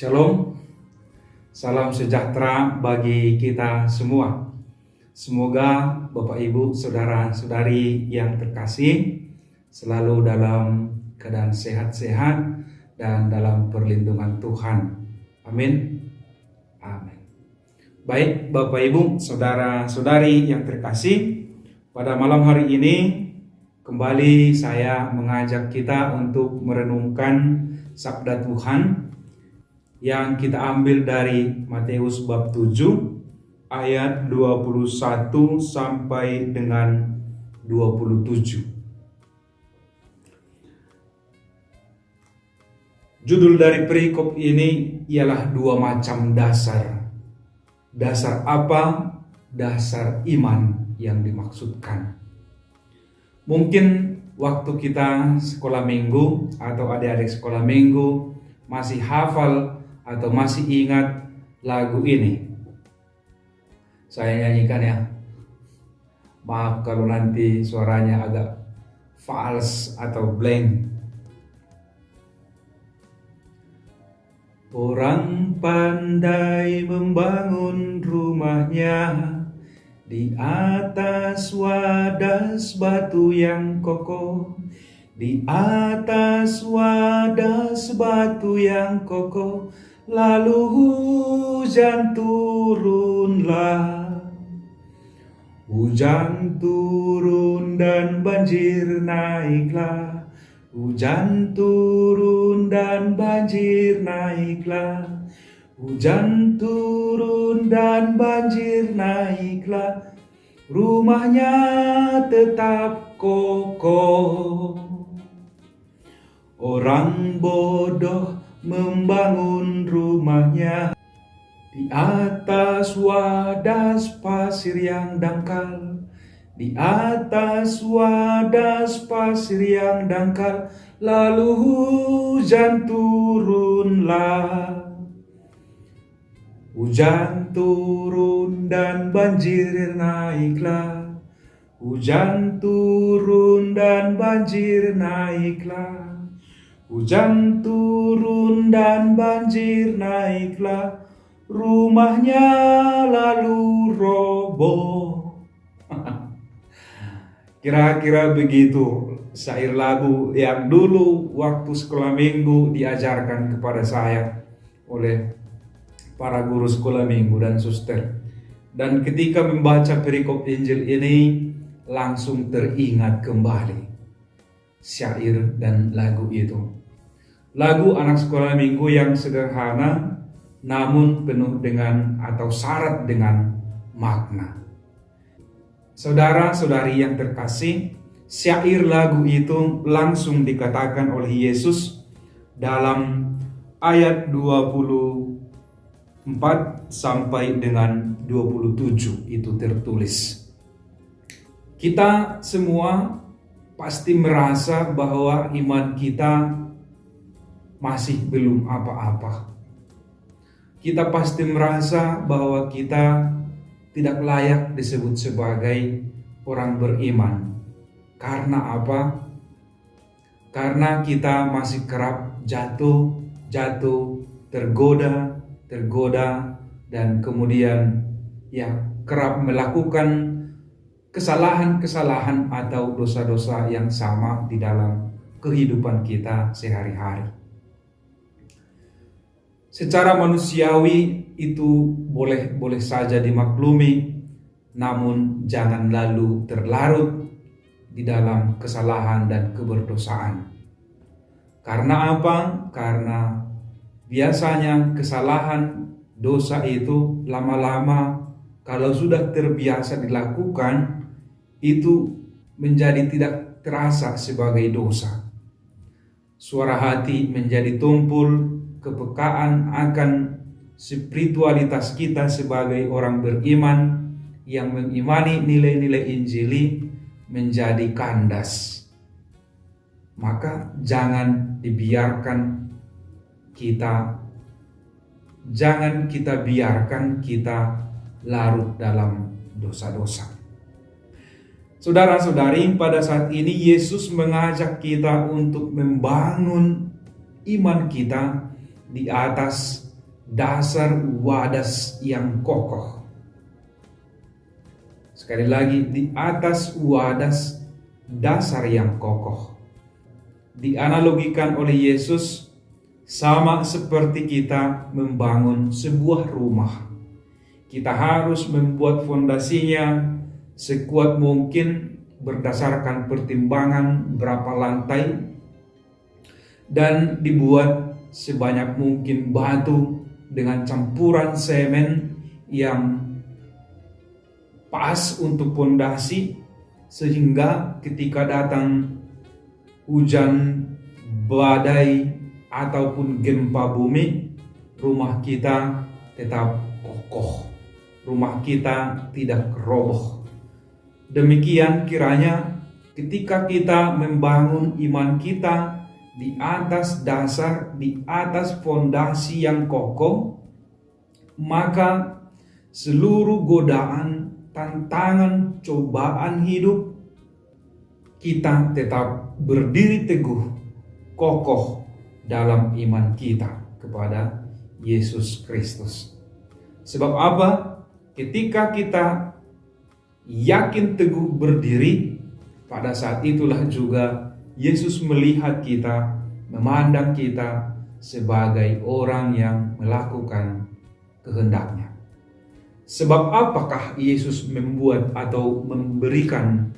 Shalom, salam sejahtera bagi kita semua. Semoga Bapak Ibu, Saudara-saudari yang terkasih selalu dalam keadaan sehat-sehat dan dalam perlindungan Tuhan. Amin. Amin. Baik Bapak Ibu, Saudara-saudari yang terkasih, pada malam hari ini kembali saya mengajak kita untuk merenungkan sabda Tuhan yang kita ambil dari Matius bab 7 ayat 21 sampai dengan 27. Judul dari perikop ini ialah dua macam dasar. Dasar apa? Dasar iman yang dimaksudkan. Mungkin waktu kita sekolah minggu atau adik-adik sekolah minggu masih hafal atau masih ingat lagu ini. Saya nyanyikan ya. Maaf kalau nanti suaranya agak fals atau blank. Orang pandai membangun rumahnya di atas wadas batu yang kokoh. Di atas wadas batu yang kokoh, lalu hujan turunlah. Hujan turun dan banjir naiklah. Hujan turun dan banjir naiklah. Hujan turun dan banjir naiklah. Rumahnya tetap kokoh. Orang bodoh membangun rumahnya di atas wadas pasir yang dangkal. Di atas wadas pasir yang dangkal, lalu hujan turunlah. Hujan turun dan banjir naiklah. Hujan turun dan banjir naiklah. Hujan turun dan banjir naiklah. Rumahnya lalu roboh. Kira-kira begitu syair lagu yang dulu waktu sekolah minggu diajarkan kepada saya oleh para guru sekolah minggu dan suster. Dan ketika membaca perikop Injil ini langsung teringat kembali syair dan lagu itu. Lagu anak sekolah minggu yang sederhana namun penuh dengan atau syarat dengan makna. Saudara-saudari yang terkasih, syair lagu itu langsung dikatakan oleh Yesus dalam ayat 24 sampai dengan 27 itu tertulis. Kita semua pasti merasa bahwa iman kita masih belum apa-apa. Kita pasti merasa bahwa kita tidak layak disebut sebagai orang beriman. Karena apa? Karena kita masih kerap jatuh, tergoda, dan kemudian kerap melakukan kesalahan-kesalahan atau dosa-dosa yang sama di dalam kehidupan kita sehari-hari. Secara manusiawi itu boleh saja dimaklumi, namun jangan lalu terlarut di dalam kesalahan dan keberdosaan. Karena apa? Karena biasanya kesalahan, dosa itu lama-lama kalau sudah terbiasa dilakukan, itu menjadi tidak terasa sebagai dosa. Suara hati menjadi tumpul, kepekaan akan spiritualitas kita sebagai orang beriman yang mengimani nilai-nilai Injili menjadi kandas. Maka jangan kita biarkan kita larut dalam dosa-dosa. Saudara-saudari, pada saat ini Yesus mengajak kita untuk membangun iman kita di atas dasar wadas yang kokoh. Sekali lagi, di atas wadas dasar yang kokoh. Dianalogikan oleh Yesus sama seperti kita membangun sebuah rumah. Kita harus membuat fondasinya sekuat mungkin berdasarkan pertimbangan berapa lantai, dan dibuat sebanyak mungkin batu dengan campuran semen yang pas untuk fondasi, sehingga ketika datang hujan, badai, ataupun gempa bumi, rumah kita tetap kokoh, rumah kita tidak roboh. Demikian kiranya ketika kita membangun iman kita di atas dasar, di atas fondasi yang kokoh, maka seluruh godaan, tantangan, cobaan hidup, kita tetap berdiri teguh, kokoh dalam iman kita kepada Yesus Kristus. Sebab apa? Ketika kita yakin teguh berdiri, pada saat itulah juga Yesus melihat kita, memandang kita sebagai orang yang melakukan kehendak-Nya. Sebab apakah Yesus membuat atau memberikan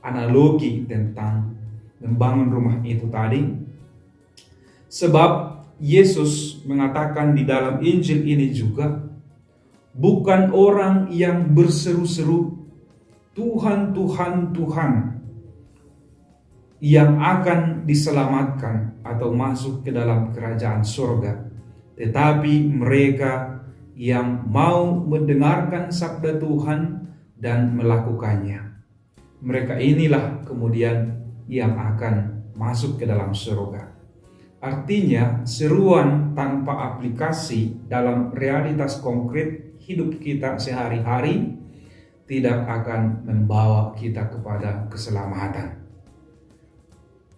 analogi tentang membangun rumah itu tadi? Sebab Yesus mengatakan di dalam Injil ini juga, bukan orang yang berseru-seru, Tuhan, Tuhan, Tuhan, yang akan diselamatkan atau masuk ke dalam kerajaan surga, tetapi mereka yang mau mendengarkan sabda Tuhan dan melakukannya. Mereka inilah kemudian yang akan masuk ke dalam surga. Artinya, seruan tanpa aplikasi dalam realitas konkret hidup kita sehari-hari tidak akan membawa kita kepada keselamatan.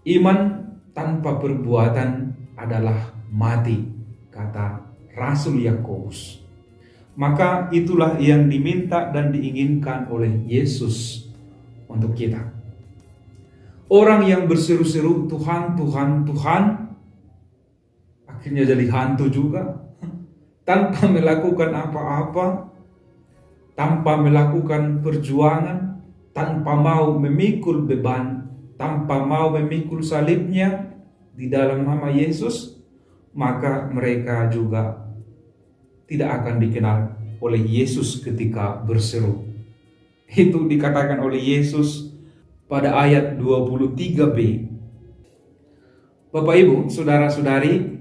Iman tanpa perbuatan adalah mati, kata Rasul Yakobus. Maka itulah yang diminta dan diinginkan oleh Yesus untuk kita. Orang yang berseru-seru Tuhan, Tuhan, Tuhan, akhirnya jadi hantu juga, tanpa melakukan apa-apa, tanpa melakukan perjuangan, tanpa mau memikul beban, tanpa mau memikul salibnya di dalam nama Yesus, maka mereka juga tidak akan dikenal oleh Yesus ketika berseru. Itu dikatakan oleh Yesus pada ayat 23b. Bapak Ibu, saudara-saudari,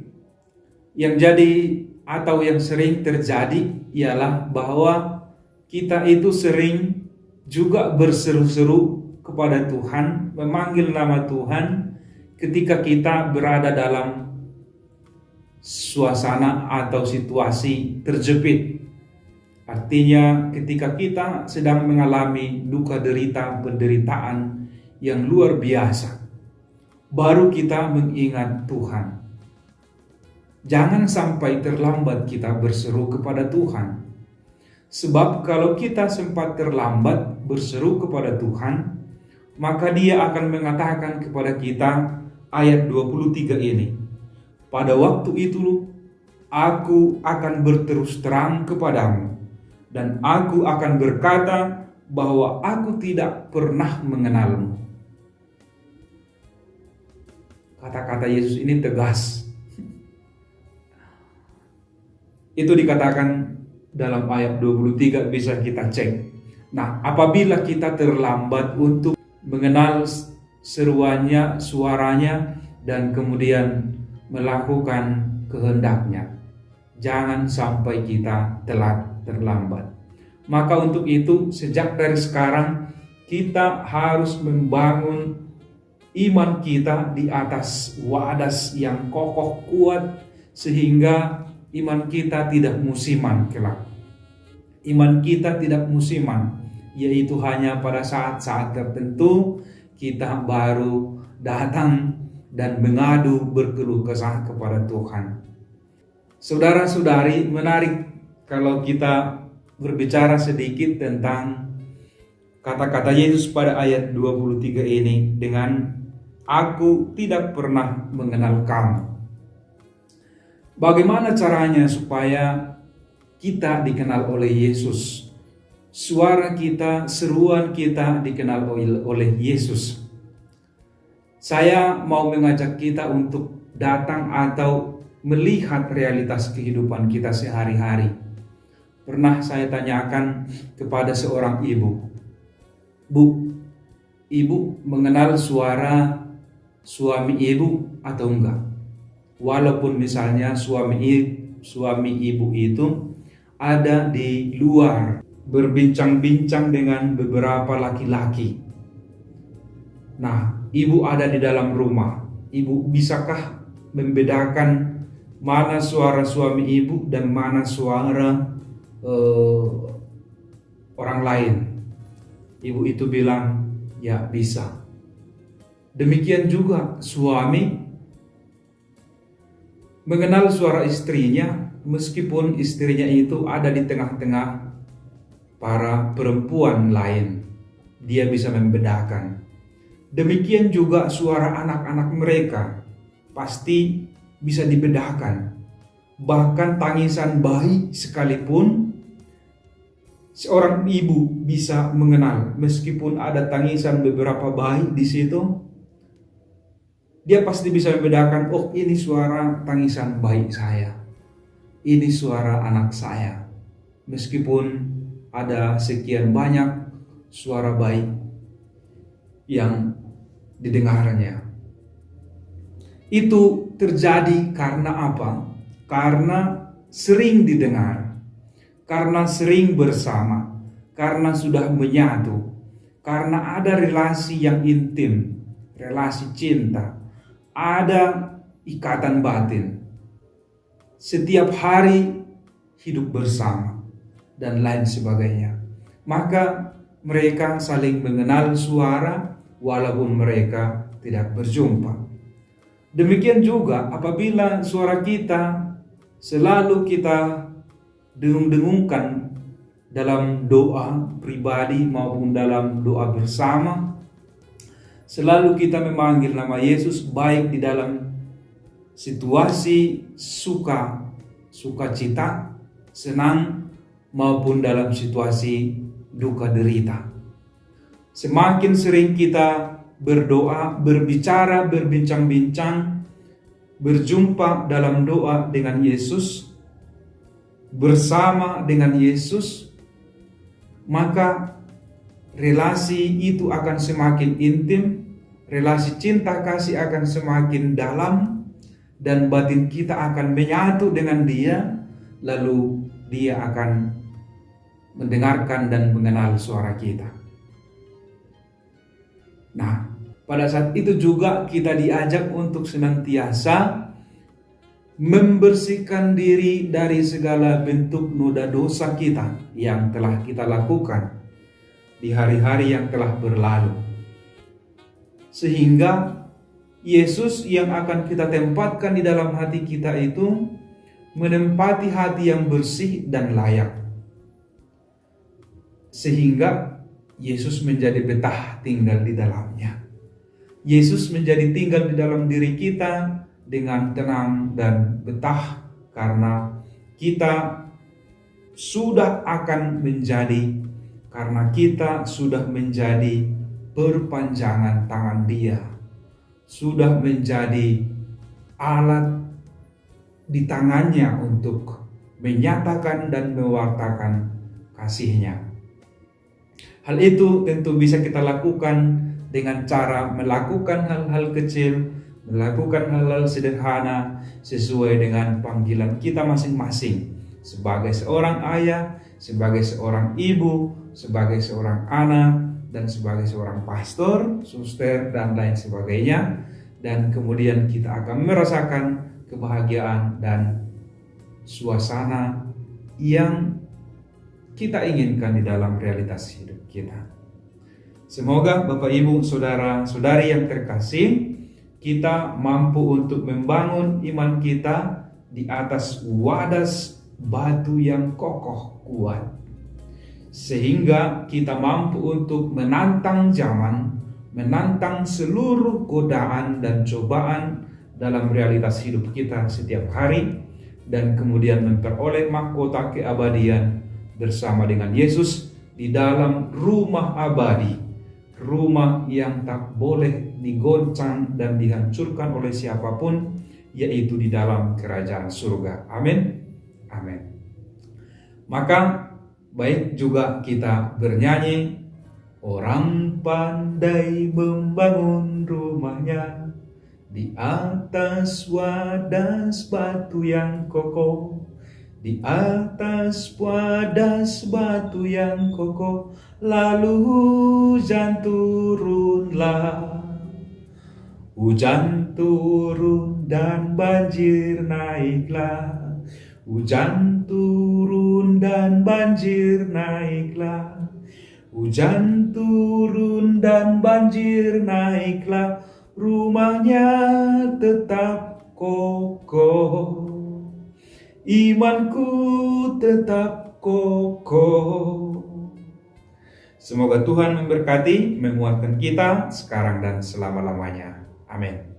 yang jadi atau yang sering terjadi ialah bahwa kita itu sering juga berseru-seru kepada Tuhan, memanggil nama Tuhan ketika kita berada dalam suasana atau situasi terjepit. Artinya ketika kita sedang mengalami duka derita, penderitaan yang luar biasa, baru kita mengingat Tuhan. Jangan sampai terlambat kita berseru kepada Tuhan. Sebab kalau kita sempat terlambat berseru kepada Tuhan, maka Dia akan mengatakan kepada kita ayat 23 ini, pada waktu itu aku akan berterus terang kepadamu, dan aku akan berkata bahwa aku tidak pernah mengenalmu. Kata-kata Yesus ini tegas. Itu dikatakan dalam ayat 23, bisa kita cek. Nah, apabila kita terlambat untuk mengenal seruannya, suaranya, dan kemudian melakukan kehendak-Nya, jangan sampai kita telat, terlambat. Maka untuk itu, sejak dari sekarang kita harus membangun iman kita di atas wadas yang kokoh kuat, sehingga iman kita tidak musiman kelak. Iman kita tidak musiman, yaitu hanya pada saat-saat tertentu kita baru datang dan mengadu, berkeluh kesah kepada Tuhan. Saudara-saudari, menarik kalau kita berbicara sedikit tentang kata-kata Yesus pada ayat 23 ini dengan "Aku tidak pernah mengenal kamu". Bagaimana caranya supaya kita dikenal oleh Yesus? Suara kita, seruan kita dikenal oleh Yesus. Saya mau mengajak kita untuk datang atau melihat realitas kehidupan kita sehari-hari. Pernah saya tanyakan kepada seorang ibu, "Bu, ibu mengenal suara suami ibu atau enggak?" Walaupun misalnya suami ibu itu ada di luar berbincang-bincang dengan beberapa laki-laki. Nah, ibu ada di dalam rumah. Ibu bisakah membedakan mana suara suami ibu dan mana suara orang lain? Ibu itu bilang, ya bisa. Demikian juga suami mengenal suara istrinya, meskipun istrinya itu ada di tengah-tengah para perempuan lain. Dia bisa membedakan. Demikian juga suara anak-anak mereka pasti bisa dibedakan. Bahkan tangisan bayi sekalipun seorang ibu bisa mengenal, meskipun ada tangisan beberapa bayi di situ, dia pasti bisa membedakan, oh ini suara tangisan bayi saya, ini suara anak saya. Meskipun ada sekian banyak suara bayi yang didengarnya. Itu terjadi karena apa? Karena sering didengar, karena sering bersama, karena sudah menyatu, karena ada relasi yang intim, relasi cinta, ada ikatan batin. Setiap hari hidup bersama dan lain sebagainya. Maka mereka saling mengenal suara walaupun mereka tidak berjumpa. Demikian juga apabila suara kita selalu kita dengung-dengungkan dalam doa pribadi maupun dalam doa bersama, selalu kita memanggil nama Yesus baik di dalam situasi sukacita, senang maupun dalam situasi duka derita. Semakin sering kita berdoa, berbicara, berbincang-bincang, berjumpa dalam doa dengan Yesus, bersama dengan Yesus, maka relasi itu akan semakin intim, relasi cinta kasih akan semakin dalam, dan batin kita akan menyatu dengan Dia, lalu Dia akan mendengarkan dan mengenal suara kita. Nah, pada saat itu juga kita diajak untuk senantiasa membersihkan diri dari segala bentuk noda dosa kita yang telah kita lakukan di hari-hari yang telah berlalu. Sehingga Yesus yang akan kita tempatkan di dalam hati kita itu menempati hati yang bersih dan layak. Sehingga Yesus menjadi betah tinggal di dalamnya. Yesus menjadi tinggal di dalam diri kita dengan tenang dan betah karena kita sudah menjadi perpanjangan tangan Dia, sudah menjadi alat di tangannya untuk menyatakan dan mewartakan kasih-Nya. Hal itu tentu bisa kita lakukan dengan cara melakukan hal-hal kecil, melakukan hal-hal sederhana sesuai dengan panggilan kita masing-masing. Sebagai seorang ayah, sebagai seorang ibu, sebagai seorang anak, dan sebagai seorang pastor, suster, dan lain sebagainya. Dan kemudian kita akan merasakan kebahagiaan dan suasana yang kita inginkan di dalam realitas hidup kita. Semoga Bapak Ibu Saudara-saudari yang terkasih, kita mampu untuk membangun iman kita di atas wadas batu yang kokoh kuat, sehingga kita mampu untuk menantang zaman, menantang seluruh godaan dan cobaan dalam realitas hidup kita setiap hari, dan kemudian memperoleh mahkota keabadian bersama dengan Yesus di dalam rumah abadi, rumah yang tak boleh digoncang dan dihancurkan oleh siapapun, yaitu di dalam kerajaan surga. Amin. Amin. Maka baik juga kita bernyanyi, orang pandai membangun rumahnya di atas wadas batu yang kokoh, di atas wadas batu yang kokoh, lalu hujan turunlah, hujan turun dan banjir naiklah, hujan turun dan banjir naiklah, hujan turun dan banjir naiklah, rumahnya tetap kokoh, imanku tetap kokoh. Semoga Tuhan memberkati, menguatkan kita sekarang dan selama-lamanya. Amin.